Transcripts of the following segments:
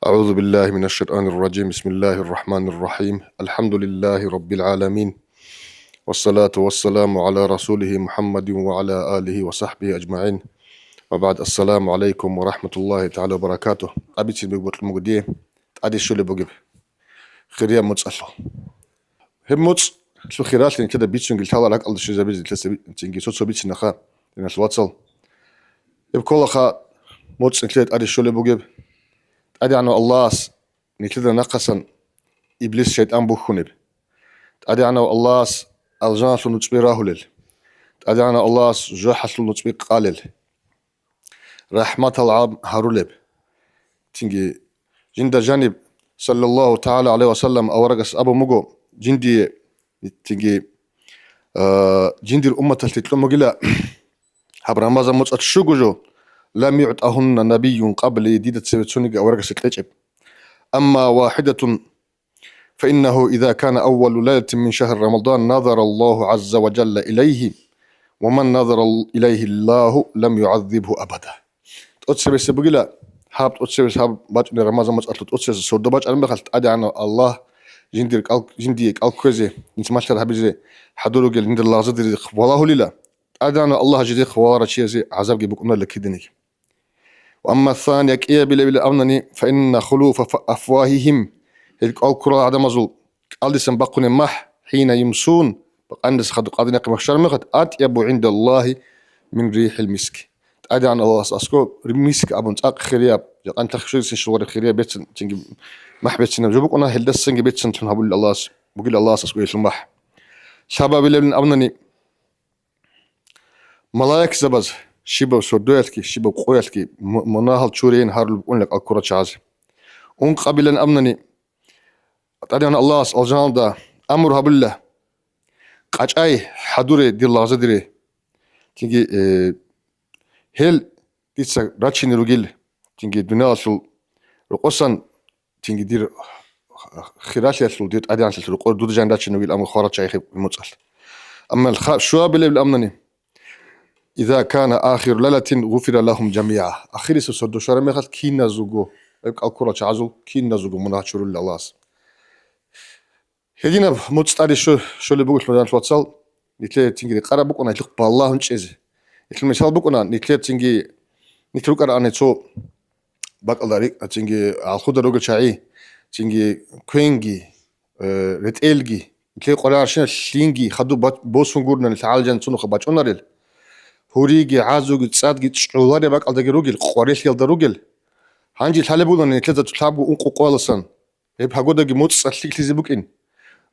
أعوذ بالله من الشيطان الرجيم. بسم الله الرحمن الرحيم. الحمد لله رب العالمين، والصلاة والسلام على رسوله محمد وعلى آله وصحبه أجمعين. وبعد، السلام عليكم ورحمة الله تعالى وبركاته. أبي تسيب بقول مقديه أدي شو اللي بقول خيريا متصل هم متص شو خيرات لين كده بيتشن قلت هذا لك الله شو زبيز تلسه تنجي صوت بيتشن نخا لين الواتسل يبكل خا متص نكلت أدي شو اللي بقول أدي عنه الله نكلت نقصا إبليس شيطان بخونب. أدي عنه الله الجان شو نتبي راهلل. أدي عنه الله جوح شو نتبي قالل. رحمة العام هارولب تنجي جند جانب صلى الله تعالى عليه وسلم أورجس أبو مجو جندي تنجي جندي الأمة تلتلم مجلا حبر ماذا مت أتشوجو لم يعطهن نبي قبل ديدة سبتسوني أورجس تلتجب. أما واحدة فإنه إذا كان أول ليلة من شهر رمضان نظر الله عز وجل إليه، ومن نظر إليه الله لم يعذبه أبدا. تأتسبس بقلا حاب تأتسبس حاب باج رمضان مت أتلت تأتسبس سود باج أنا بخلت أدي عنه الله جنديك الكوزي نتمشى هبزي حضور قال عند الله زد والله لله. أدي عنه الله جدي خوار شيء زي عذاب جيبكم لك كدني. وأما الثانية كيه بلا أمنني فإن خلوف أفواههم الكرة عدم زول قال سنبقون مح حين يمسون بقندس خد قادنا كمخشر مخد أطيب عند الله من ريح المسك. أدي عن الله أسكو المسك أبون تاق خرياب أنت تخشي سنشور خرياب بيت تنجي مح بيت سنجوبك أنا هل دس سنجي بيت سنتون هقول الله بقول الله أسكو يسمح شباب اللي من أمنني ملاك زبز شباب سودويتكي شباب قويتكي مناهل تشورين هارل بقول لك الكرة شاز ون قبلا أمنني أدي عن الله الجان ده أمرها بالله قاچاي حضوري دي الله زدري تيجي هل ديتسا راتشين روجيل تيجي دنيا شو رقصان تيجي دير خيراشي شو ديت أدي عن شو رقور دود جان راتشين روجيل أمر خارج شيخ المتصل. أما شو بالأمنني إذا كان آخر ليلة غفر لهم جميعا. آخر سودو شرمي خل كينا زوجو الكرة عزو كينا زوجو مناشر الله. هدينا متصاري شو اللي بقول مثلا توصل نتلي تيجي قرب بكون يتلق بالله هنشيزه يتلق مثال بكون نتلي تيجي نتلق على أن تو بق الله ريك تيجي على خود الرجل شعي تيجي كوينجي رتيلجي نتلي قرار عشان شلينجي خدوا بوسون قرنا نتعالجن تونو خباش أناريل هوريجي عازوج تصادق تشعولاري بق الله الرجل قريش يلد الرجل هنجي الحالة بقولنا نتلي تلعبوا أنقو قالصن يبقى جودة موت أشليك لزبوكين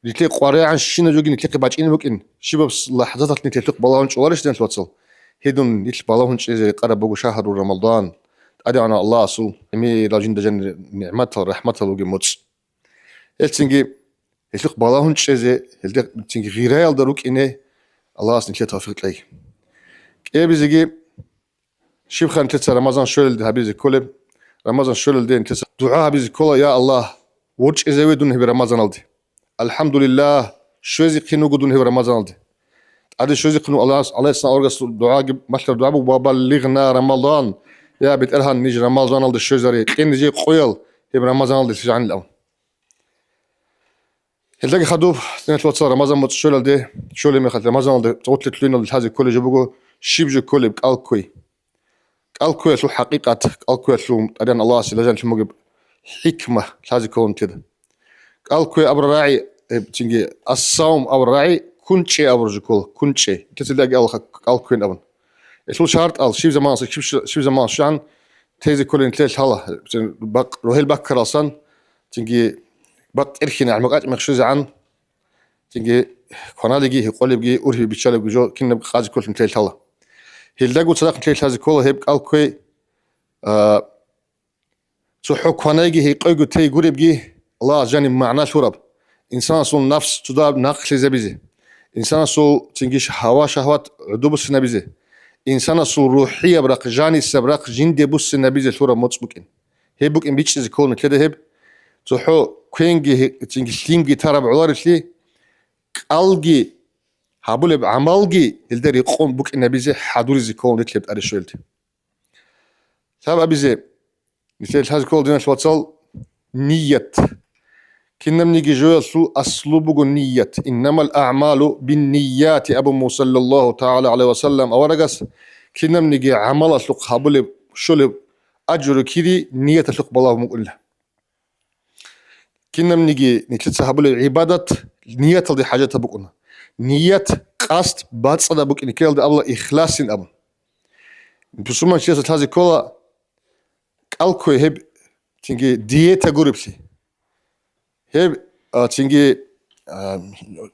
نتلقى قارئ عن شينا جوجي نتلقى باجين بوكين شباب لحظات نتلقى بلاونش ورش دين توصل هيدون نتلقى بلاونش إذا قرب بقو شهر رمضان أدي أنا الله أصل إمي راجين دجن نعمته رحمته لوجي موتس التنجي نتلقى بلاونش إذا التنجي غيرال دروك إنه الله أصل نتلقى توفيق لي كي بيزيجي شيب خان تلسى رمضان شول ده بيزي كله رمضان شول ده تلسى دعاء بيزي كله يا الله ورش إذا ودون هبي رمضان الدي الحمد لله شوزي قينو قدون هي رمضان دي ادي شوزي قينو الله يسنا اورغس دعاء مشر دعاء وبلغنا رمضان يا بيت الهان نيجي رمضان دي شوزري قين نيجي قويل هي رمضان دي شجعن الاول هلداك خدوب سنه وتصار رمضان متشول دي شولي مخل رمضان دي توتلت لنا هذه كل جبو شيبجو كل بقالكوي قالكوي شو حقيقه قالكوي شو ادان الله سلجان شو حكمه هذه كون كده قالكوي أبر راعي بتيجي الصوم أبر راعي كنشي أبر جكول كنشي تلاقي قالكوين أبن إيش شهرت قال شيء زمان شيء زمان شان تيجي كل انتلش هلا بق روهيل بكر أصلا تيجي بق إرخينا على مقاطع مخشوز عن تيجي قناة يجي يقول يجي أورهي بيشال بجو كنا بقاعد كل انتلش هلا هيلداقو صدق انتلش هذا كله هيب قالكوي صحو قناة يجي يقول تي يقول بيجي الله جاني معناه شرب إنسان صول نفس تداب ناقش زبيزه إنسان صول تنجيش هوا شهوات عدوب السنبيزه إنسان صول روحية برق جاني السبرق جندي بوس النبيزه شرب مطبوكين هي بوك إن بيتش زكون كده هب صحو كوينجي تنجيش تينجي ترى بعوارش لي قلجي هابول بعملجي الدري يقوم بوك النبيزه حضور زكون نتلب أرشولتي سبب بيزه مثل هذا كل دينا شواتسال نية كنا منيجي جوال أصل بقول نية إنما الأعمال بالنيات أبو موسى صلى الله تعالى عليه وسلم أورجس كنا منيجي عمل سلق هبل شلب أجر كذي نية سلق بالله مقولة كنا منيجي نتلت هبل عبادة نية دي حاجة تبقنا نية قصد بعد صدا بق إن كيل الله إخلاص أبو بسمع شيء هذه كلها ألكو هب تيجي ديeta غوربسي هب تيجي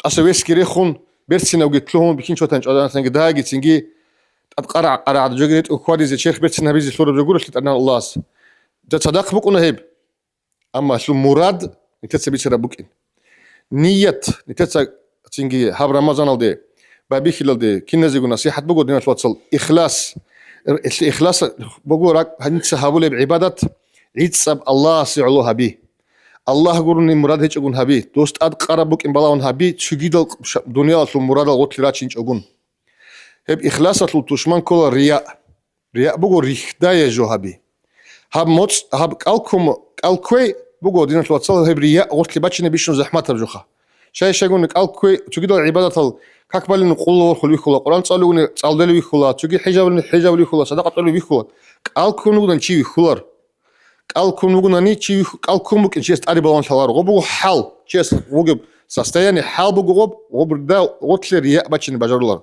أسويس كريخون بيرسينا وقتلهم بكين شو تنج أنا تيجي داعي تيجي أتقرع جوجنت أخوادي زي شيخ بيرسينا بيزي صورة بيقولش لتأنا الله ده صدق بقنا هب أما شو مراد نتسبب بيشرب بقين نية نتسبب تيجي هاب رمضان الدي بابيخ الدي كنا زي نصيحة بقول دينا توصل إخلاص الإخلاص بقول لك هنتسهبوا بعبادة عيد سب الله سيعلوها به الله يقولني مراد هيك أقول هبي دوست أد قربك إن بلاون هبي تجيد الدنيا في المراد الغوت لراتشينج أقول هب إخلاصة التوشمان كل رياء بقول ريخداية جو هبي هب موت هب كالكوي بقول دينا توصل هب رياء غوت لباتشين بيشون زحمات رجوخا شيء يقول لك كالكوي تجيد العبادة كاكبل نقول وخلو يخلا قرآن صلوا صلوا يخلا تجي حجاب يخلا صدقة طلوا يخلا كالكون نقول نشي يخلر كالكون نقول نشي كالكون ممكن شيء استعري بالون شلار غبو حال شيء وجب سستياني حال بقوب غبر غتل رياء بتشين بجرلر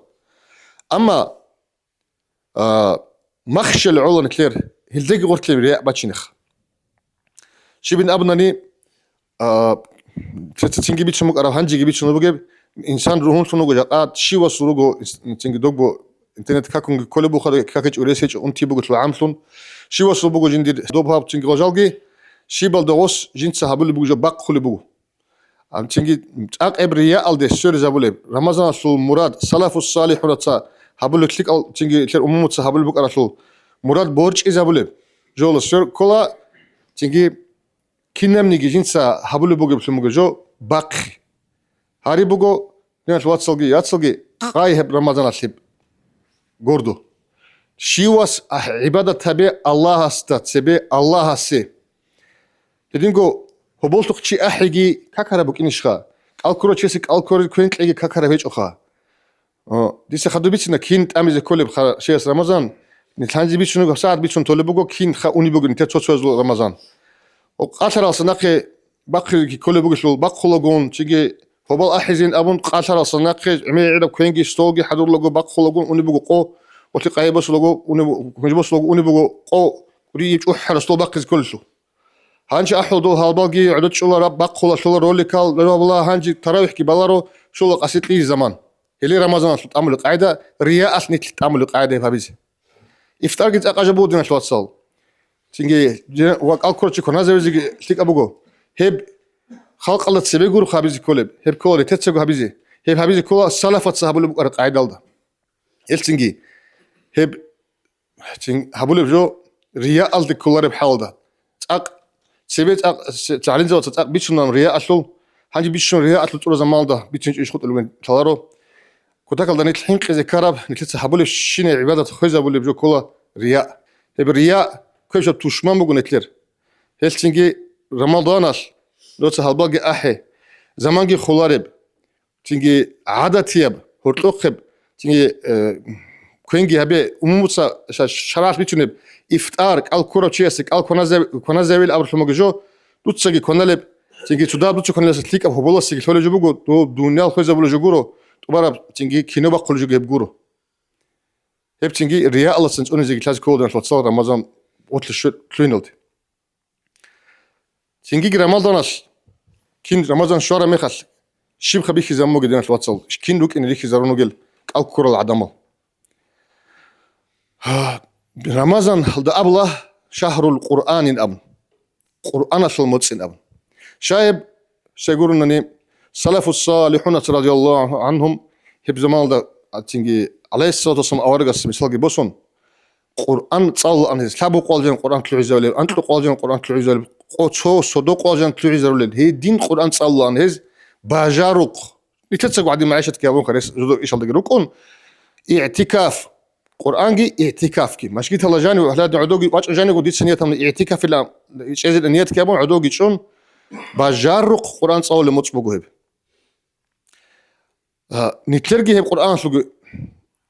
أما مخش العلن كلير هلدق غتل رياء بتشينخ شي بن أبناني تتنجي بيتشو مقرأ هنجي بيتشو نبغي إنسان روحون سنو جاءت شيء وسروجو تنجي دوبو إنترنت كاكون كل بخار كاكج وريسيج أنتي بقول العامسون شيء وسروجو جندي دوبها تنجي رجالجي شيء بالدوس جنس سحابل بقول باق خلي بقول عم تنجي أبرياء على السر زابولي رمضان سو مراد سلف الصالح ورثا هابل كليك تنجي كل أمم سحابل بقول رسول مراد بورج إزابولي جول السر كلا تنجي كنا منيجي جنس هابل بقول بسمو جو باق هاري بوغو ناس واتسلجي ياتسلجي هاي هب رمضان الشيب غوردو شيواس عبادة تبع الله استات سبي الله سي تدينغو هبولتوك شي أحيجي كاكارا بوكينشخا الكورو تشيسك الكورو كوينت لقي كاكارا بيج أخا ديس خدو بيتنا كين تأمز كل بخا شيء رمضان نتحنجي بيتشنو ساعات بيتشون تولي بوغو كين خا أوني بوغو نتيت شو رمضان وقاشر الصناقي باقي كل بوغو شو باقخلوغون تيجي فبال أحزين أبون قاشر الصناقي عمي عيدا كوينجي ستوغي حضور لغو باقخلوغون أوني بوغو قو وتلقاي بس لغو أوني بس لغو أوني بوغو قو وري يجوح رستو باقي كل شو هانجي أحلو هالباقي عدد شو رب باقخلا شو روليكال لا والله هانجي تراويح كي بالارو شو قصيت لي زمان اللي رمضان تعمل قاعدة رياء أصني تعمل قاعدة فابيزي إفطار قد أقاجبو دينا شو تصل تيجي وقال كورتشي كنا زوجي تيك أبوغو هب خلق الله تسبي يقول خابيزي كولب هب كولي تتسجو هابيزي هب هابيزي كولا سلفت صاحبولي بقرة قاعدة لده إلتنجي هب هابولي بجو رياء ألدي كولاري بحال ده تاق سبيت تعلين زوج تاق بيتشون رياء أصل هانجي بيتشون رياء أصل طول زمان ده بيتشون إيش خد الوين تلارو كنت أقول ده نتلحين كذا كرب نتلت هابولي شين عبادة خويزة بولي بجو كولا رياء هب رياء كيف توشمان بقول نتلر إلتنجي رمضان لو تهالباقي أحي زمانجي خلارب تيجي عادة ياب هرتوخب تيجي كوينجي هبي أمومتسا شراش بيتونب إفتار كال كورو تشيسك كال كونازيل أبر فمجو دوتساجي كونالب تيجي تداب دوتسا كونالب تليك أبو بولا سيك تولي جبوجو دو دنيا الخوزة بولا جورو تبارا تيجي كينو بقول جو جبورو هب تيجي رياء الله سنت أنزي كلاس كودن فتصل رمضان وتل شو تلينولد تيجي رمضانش كين رمضان شهر مخل شيب خبيخ زمو جدنا توصل كين دوك إن ريخ زارونو جل الكرة العدمة رمضان ده أبله شهر القرآن أب قرآن أصل مدسن أب شايب سيقولون إنني سلف الصالحون رضي الله عنهم هب زمان ده تيجي عليه الصلاة والسلام أورجس مثال بوسون قرآن تصل أن يسحبوا قالجن قرآن تلعزول أنت قالجن قرآن تلعزول قوتشو صدق قالجن تلعزول هي دين قرآن تصل أن هز باجاروق نتسق بعد معيشة كابون خريس جدو إيش الله يقولون اعتكاف قرآن جي اعتكاف كي مش قلت الله جاني وهلا عدوجي واش جاني قديت سنية من اعتكاف لا إيش إذا النية كابون عدوجي شون باجارق قرآن صاول موتش بوجوهب نتلرجي هب قرآن شو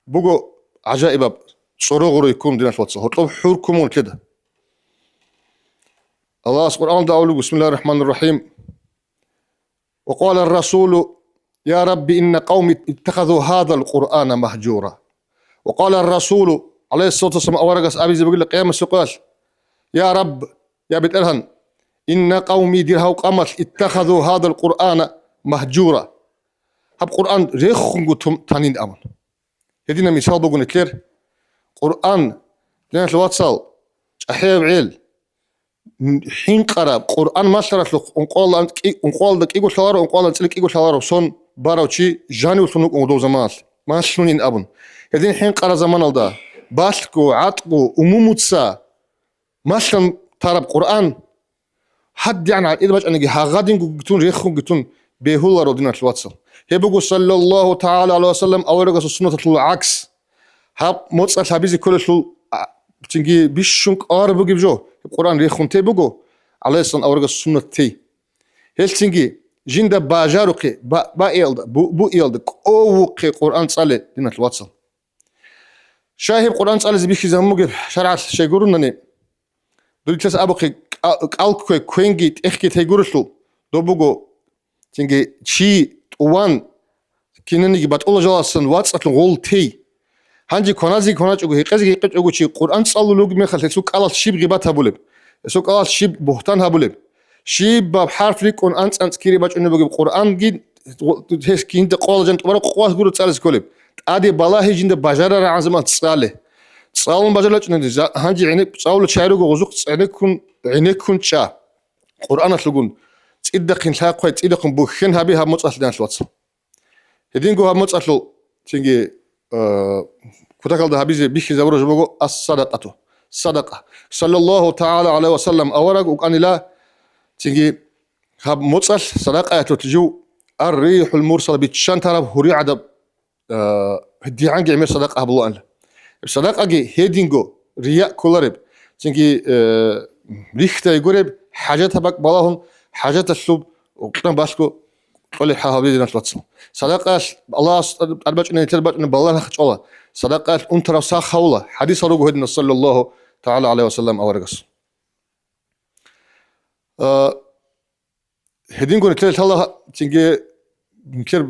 بوجو عجائب صروغ يكون دينا الواتس هطلب حوركم كده الله سبحانه وتعالى بسم الله الرحمن الرحيم وقال الرسول يا رب إن قومي اتخذوا هذا القرآن مهجورا وقال الرسول عليه الصلاة والسلام أورقس أبي زي بيقول قيام السقال يا رب يا بيت إلهن إن قومي ديرها قامت اتخذوا هذا القرآن مهجورا هب قرآن ريخون تانين أمن يدينا مثال بقول نتلر قرآن لأن الواتسال أحياب عيل حين قرأ قرآن ما شرط له انقال لك إيجو شوارو انقال لك إيجو شوارو صون باروشي جاني وصنوك ودو زمان ما شلونين أبن يدين حين قرأ زمان الدا باشكو عطقو أمومتسا ما شلون ترى قرآن حد يعني إذا باش أنا هاغادين قتون ريخون قتون بيهولا رودينا الواتسال هبقو صلى الله تعالى عليه وسلم أورقس السنة العكس هاب موتسال حبيزي كل شو تنجي بيشونك أربو جيبجو القرآن ريخون تي بقو عليه الصلاة أورقس السنة تي هل تنجي جندا باجاروكي با إيلدا بو إيلدا أووكي قرآن تصالي دينا الواتسال شاهب قرآن تصالي زبيخي زموجي شرعت شيقولونني دولتس أبوكي قالكوي كوينجي تحكي تيقولشلو دو بقو تنجي شي وان كينني بات الله جالسن واتسال غول تي هانجي كونازي كوناچوغو هيقزي هيقچوغو چي قرآن تصالو لوگ ميخل سو قالال شيب غيبات هابولب سو قالال شيب بهتان هابولب شيب باب حرف ليكون انت كيري باچوني بوگ قرآن جي هس كينت قول جنت برا قواس غورو تصالس كولب ادي بالا هيجند باجارا عزما تصالي تصالون باجارا چني هانجي عيني تصاولو چايروغو غوزوق عينيكون عينيكون چا قرآن لوگون صدقين لاقوي صدقين بوخين هابي هاب مصال دانس واتس هدينغو هاب مصالو تينغي كتاكل ده هابيزي بيخي زورو جبوغو الصدقة صدقة صلى الله تعالى عليه وسلم أورق وقال لا تيجي هاب مصل صدقة تتجو الريح المرسل بتشان ترى هوري عدب هدي عنك يعمل صدقة هبلو أنلا الصدقة جي هيدينغو رياء كولارب تيجي ريختا يقولب حاجات هبك بلاهم حاجات السوب وقتنا باسكو قولي حابي ناس واتسل صدقة الله أربعة نتربع بالله نخش الله صدقة أنترا ساخولة حديث رجو هدنا صلى الله تعالى عليه وسلم أورجس هدين قلنا تلت الله تيجي كير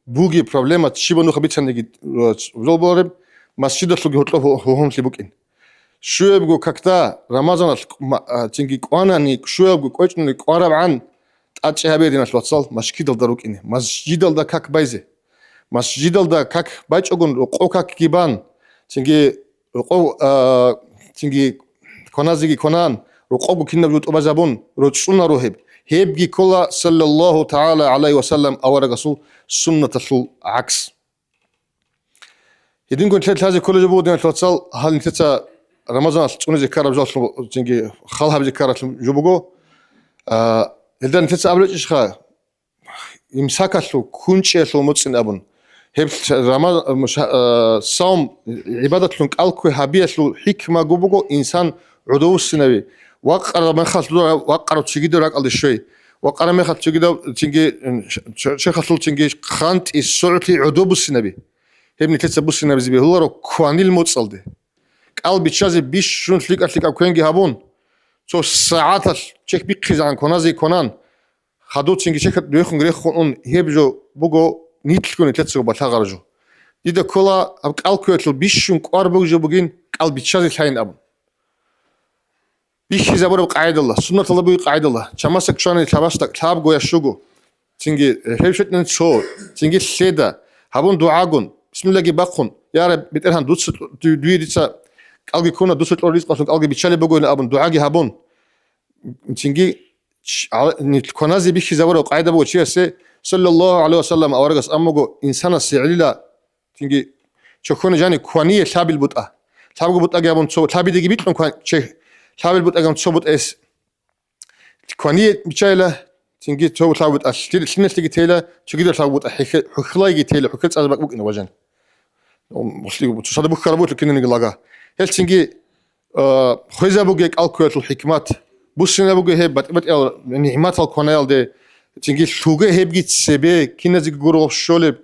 بوجي بروبلم تشيبه نو خبيت سنجي زوبورب مسجد تلقي هتلو هم سيبوكين شو يبغوا ككتا رمضان تيجي قاناني شو يبغوا كويتني قارب عن أتشهابي دينا شلوتسال مسجد الدروك إني مسجد الدا كاك بايزه مسجد الدا كاك بايش أقول رقو كاك كيبان تيجي رقو تيجي كونازيجي كونان رقو كنا بيوت أبازابون رتشونا روهب هيبجي كلا صلى الله تعالى عليه وسلم أو رجسول سنة العكس يدين قلت هذه كل جبود دينا شلوتسال هل نتتا رمضان توني ذكر بجال تيجي خالها بذكر جبوجو إذا أنت تسألوا إيش خا يمسكوا كونشة متصن أبون هب رمضان مش صوم عبادة لهم ألقوا هبية لو حكمة جوبجو إنسان عدو السنوي وقرر ما خلص وقرر تشجيد راك على الشيء وقرر ما خلص تشجيد شيء خلص تشجيد خانت السعتي عدو السنوي هب نتسبب السنوي زبيه هو رو كواني المتصل ده قلبي تشازي بيش شون فليك أفليك أو كينجي هابون تو ساعات چک بیخیز آن کنازی کنان خدوت چنگی چک دویخون گریخون اون هیبجو بگو نیتل کنی تلتسو باتاقارجو دیده کلا اب کالکویتل بیشون کار بگو بگین کال بیچازی تاین ابون بیخیز ابرو قاعد الله سنت الله بگو قاعد الله چماسک شانی تابستک تاب گویا شوگو چنگی هیبشت نشو چنگی سیدا هبون دعاگون بسم الله گی باخون یا رب بیترهان دوست دوی دیسا algi kuna dusut oris pasuk algi bichale bogo na abun duagi habun tingi ni konazi bichi zawaro qaida bogo chiyase sallallahu alaihi wasallam awargas amogo insana si'lila tingi chokona jani kwaniye tabil buta tabu buta gabun so tabi digi bitun kwan che tabil buta gam so but es kwaniye bichale tingi to tabu buta stinel tigi tela chigida tabu buta hikhlagi tela hikhl azbak bugina wajan مسلم تصدق بكرة بقول لك إنني قلقا هل تنجي خويزة بوجيك الكويت الحكمات بوسنا بوجي هب بتبت نعمات الكونيال ده تنجي شوجي هب جيت سبي كنا زي جروب شولب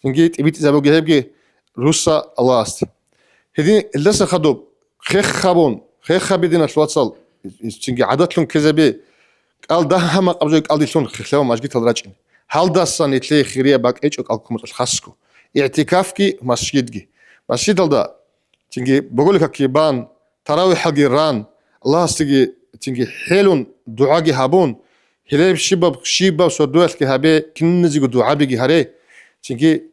تنجي تبيت إذا بوجي هب جي روسا الله است هدي اللي خدوا خيخ خابون خيخ خابدين الواتسال تنجي عادتهم كذا بي قال ده هم قبل قال ديشون خلاهم ماش جيت الراجين هل ده صن يتلي خيرية باك إيش أقولكم الخاصكو اعتكافكي مسجدكي مسجد ده تنجي بقول لك كيبان تراويح الجيران الله استجي تنجي حيلون دعاء هابون هلاب شباب سودوات كهابي كن نزيق دعاء بيجي هاري تنجي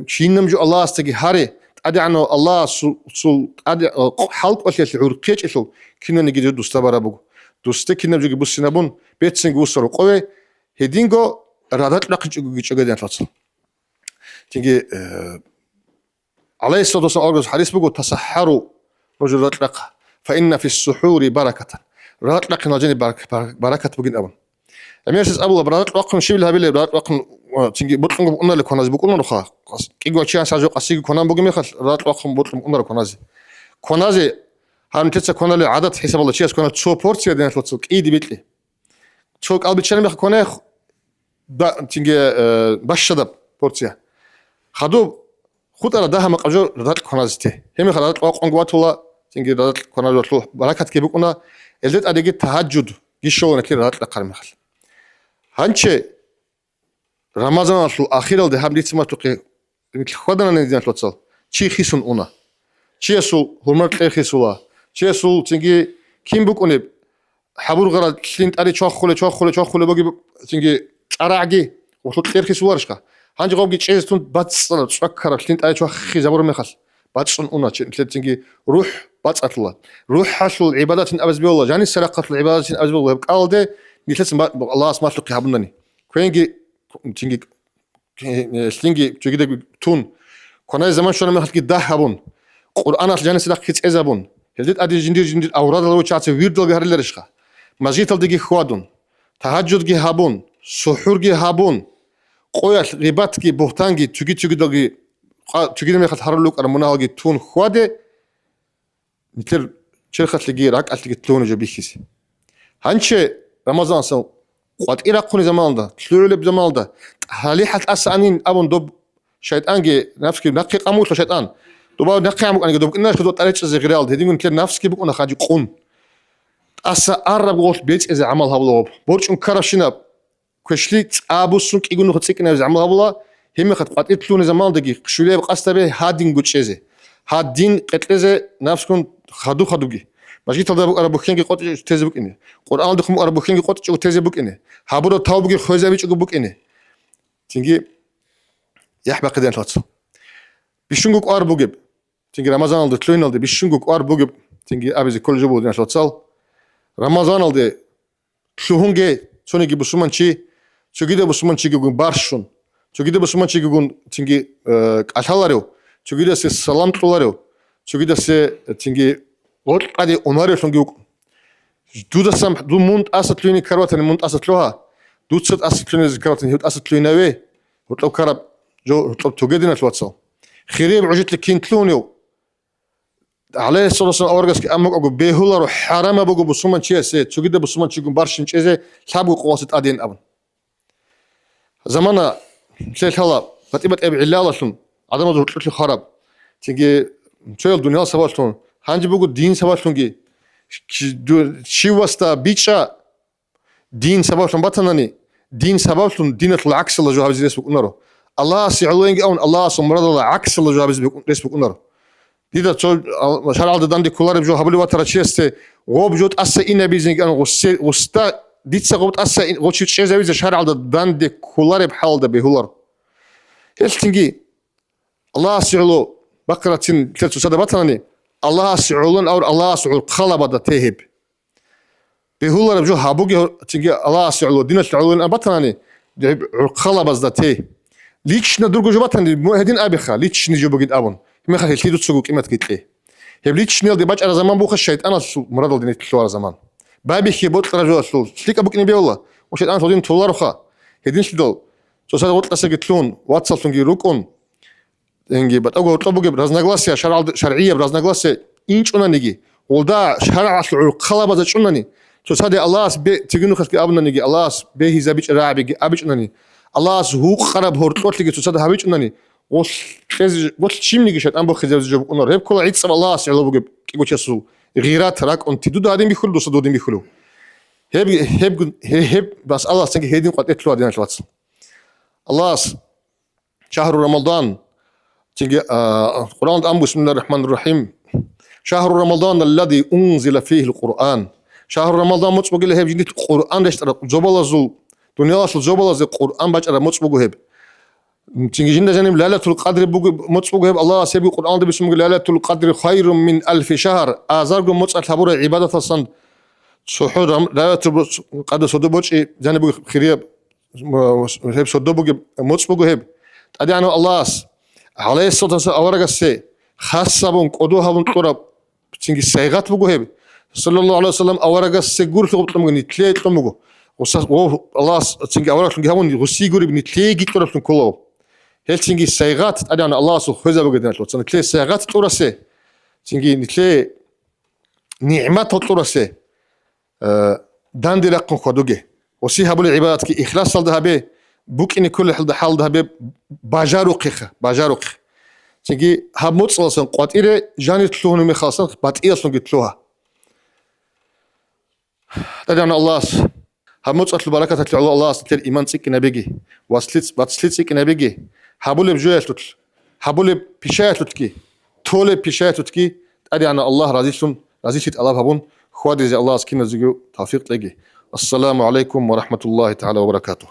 شين نمجو الله استجي هاري أدي عنه الله سول أدي حلق وش يشعر كيش يشل كنا نجي دوستا برابو دوستا كنا نجي بس نبون بيت سنجو سرو قوي هدينجو رادات لقيش جدًا فصل تنجي عليه الصلاة والسلام أرجو حديث بقول تسحروا رجل راتلقة فإن في السحور بركة راتلقة نجني بركة بقين أبن أمير سيس أبو برات رقم شيء لها بيلي برات رقم تنجي بطلق قلنا لك كناز بقولنا رخا كيجوا شيء ساجو قصيق كنان بقي مخل رات رقم بطلق قلنا كناز كناز هم تتسا كنا له عدد حساب الله شيء كنا تشو بورتسيا دينا تلصق إيدي بيتلي تشو قلبي تشرب مخ كنا تنجي بشدب بورتسيا خدو خود أنا ده هم قجور رات كنازته هم خلات رقم قوات الله تنجي رات كناز رات بركة كي بقولنا اللي أديك تهجد جيشون كي رات لقرم مخل هنچه رمضان الأخير ده هم ليش ما تقي خدنا ندينا توصل شيء خيسون أنا شيء يسول هرمت لي خيسولا شيء يسول تيجي كيم بكوني حبور غرض كلينت أري شخخله بقي تيجي أراعي وصلت خير خيسوارشكا هنجي قوي تشيز تون باتسنا تفكر كلينت أري شخخي زبور مخل باتسون أنا تيجي روح باتس الله روح حصل العبادات أبز بالله يعني سرقة العبادات أبز بالله قال ده نيتلسم الله اسمع تلقي هبناني كوينجي تيجي سلينجي تيجي تون كنا زمان شو نعمل كده هبون قرآن الجنة سلاك كيس إزابون هلدت أدي جندير أوراد الله وشات ويرد الجهر اللي رشخة مزيد الدقي خوادون تهجد جي هبون سحور جي هبون قويش غيبات جي بوهتان جي تيجي دقي تيجي لما يخل حرلوك أرمونا جي تون خواده مثل شرخة لجي راك أتلقي تلون جبيكيس هنشة رمضان سو قد إيراقوني زمان ده تلولي بزمان ده هاليحة أسانين أبون دوب شيطان جي نفسك نقي قاموت لشيطان دوبا نقي عمك أنا دوب إناش كدوت أريتش إزي غريال ده دينون كير نفسك بيكون خاجي قون أسا أرب غوت بيت إزي عمل هبلا بورش انكرشنا كشليت أبوسونك يقولون خدسيكنا إزي عمل هبلا هم قد إتلوني زمان ده جي شولي بقاستا به هادين قوتش إزي هادين قتلزي نفسكم خدو جي ماشي تلدا بق أربو خينجي قط تيزي بق إني قرآن دخم أربو خينجي قط تيزي بق إني هابورو تاو بقي خوزا بيش بق إني تيجي يحبق دين تلاتس بيشونجوك أربو جب تيجي رمضان الد تلوين الد بيشونجوك أربو جب تيجي أبيز كل جبو دين تلاتسال رمضان الد تلوهنجي سونيجي بسمان شيء تجيده بسمان شيء يقول بارشون تجيده بسمان شيء يقول تيجي أشهاريو تجيده سي سلام تولاريو تجيده سي تيجي قلت قادي أماري شنجوك دودا سام دو مونت أسد ليني كرواتني مونت أسد لوها دود سد أسد ليني كرواتني هود أسد ليني وي وطلب كرب جو طلب توجدنا تواتسو خيري بعجت لك كينتلونيو عليه الصلاة والسلام أورجس كأمك أقول بيهولر وحرام أبغى بسمان شيء سيد توجد بسمان شيء بارشين شيء زي ثابو قواسط أدين أبن زمانا شيء هلا فتبت أبي علالة شون عدم ذو تلك خراب تيجي شيء الدنيا سوالتون هنجي بقول دين سوالتون جي شي واسطة بيتشا دين سببتون بطنني دين سببتون دين العكس الله جواب زي بقول الله سيعلوين أون الله سمرد الله عكس الله جواب زي بقول ديدا تقول شرع على دندي كولار بجو هبلي وتر شيء غوب جوت أسا إنا بيزنج أنا وستا ديت سقوط أسا غوتشيت شيء زي شرع على دندي كولار بحال ده بهولار هل تنجي الله سيعلو بقرة تلت سد بطنني الله سيعلون أو الله سيعل خلبة ده تهب بهولار بجو هابوجي تنجي الله سيعلو دينا سيعلون بطنني خلبة ده ته ليش ندرجو جبطني مو هدين أبيخا ليش نجيبو جد أبون ما خلي تليدو تسوق قيمة كتلي هبليتش نيل دي باج على زمان بوخ الشيطان أصل مراد ديني تلو على زمان بابي خيبوت رجوا أصل سليك أبوك نبي والله والشيطان تودين تولار خا هدين شدول سو ساد وقت لسجتلون واتساب تنجي روكون تنجي بتأجو طلبوا جب رزنا جلاسيا شرعية برزنا جلاسيا إنش أنا نيجي ودا شرع أصل خلا بزج أناني صدي الله تيجي خسك أبنا نيجي الله به زبيج رابي أبيج نني الله هو خرب هرتوت لقي تصدق هبيج نني وش شيم نيجي شت أمبو خزيز جب أنور هب كل عيد سب الله سيلو بجيب كيقول شسو غيرات راك أنت دو هادين بيخلو دوس دودين بيخلو هب بس الله سنجي هيدين قد إتلو هادين شواتس الله شهر رمضان تيجي القرآن أم بسم الله الرحمن الرحيم شهر رمضان الذي أنزل فيه القرآن شهر رمضان مطبوع له هب جديد القرآن رشتر زبالة زو دنيا أصل زبالة زي القرآن بجرا مطبوع هب تيجي جنة جانب ليلة القدر مطبوع هب الله سيبي القرآن ده بسم الله ليلة القدر خير من 1000 شهر أزاركم مطبوع حبور عبادة الصند سحور ليلة القدر صدبوش جانب خيرية هب صدبوج مطبوع هب أدي أنا الله عليه الصلاة والسلام أورجع السي خاصة بون قدوها بون قرب تيجي سيغات بوجو هب صلى الله عليه وسلم أورجع السجور في قبل مغني تلاقي تلمجو الله تيجي أورجع تيجي هون غسيجور بني تلاقي قرب من كله هل تيجي سيغات أدي أنا الله سو خذها بقدر تلو تلاقي سيغات تورسه تيجي تلاقي نعمات تورسه داندي لقن خدوجه وسيها بول عبادات كي إخلاص صلدها به بوك إن كل حال ده به باجاروق تيجي هموت صلصن قاتيرة جاني تلوهن مخاصن باتئي أصلا قتلوها تدعنا الله هموت أطلب بركة تطلع الله ستير إيمان سيك نبيجي واسلت سيك نبيجي حبول بجوية تطل حبول بشاية تطكي تولي بشاية تطكي تدعنا الله راضي شيت الله هبون خوادي زي الله سكينة زيجو توفيق تلاقي السلام عليكم ورحمة الله تعالى وبركاته